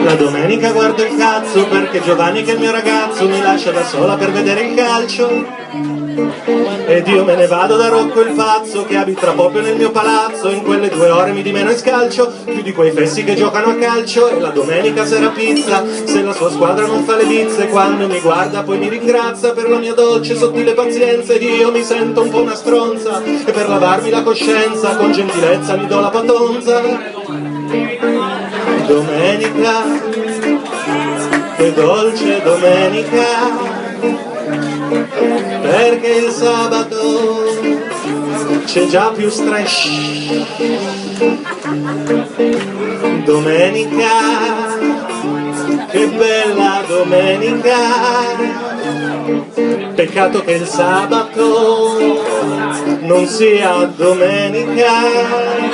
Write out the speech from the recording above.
La domenica guardo il cazzo perché Giovanni, che è il mio ragazzo, mi lascia da sola per vedere il calcio. Ed io me ne vado da Rocco il pazzo, che abita proprio nel mio palazzo. In quelle 2 ore mi dimeno e scalcio più di quei fessi che giocano a calcio. E la domenica sera pizza, se la sua squadra non fa le bizze. Quando mi guarda poi mi ringrazia per la mia dolce sottile pazienza. Ed io mi sento un po' una stronza, e per lavarmi la coscienza con gentilezza mi do la patonza. Domenica, che dolce domenica, perché il sabato c'è già più stress. Domenica, che bella domenica, peccato che il sabato non sia domenica.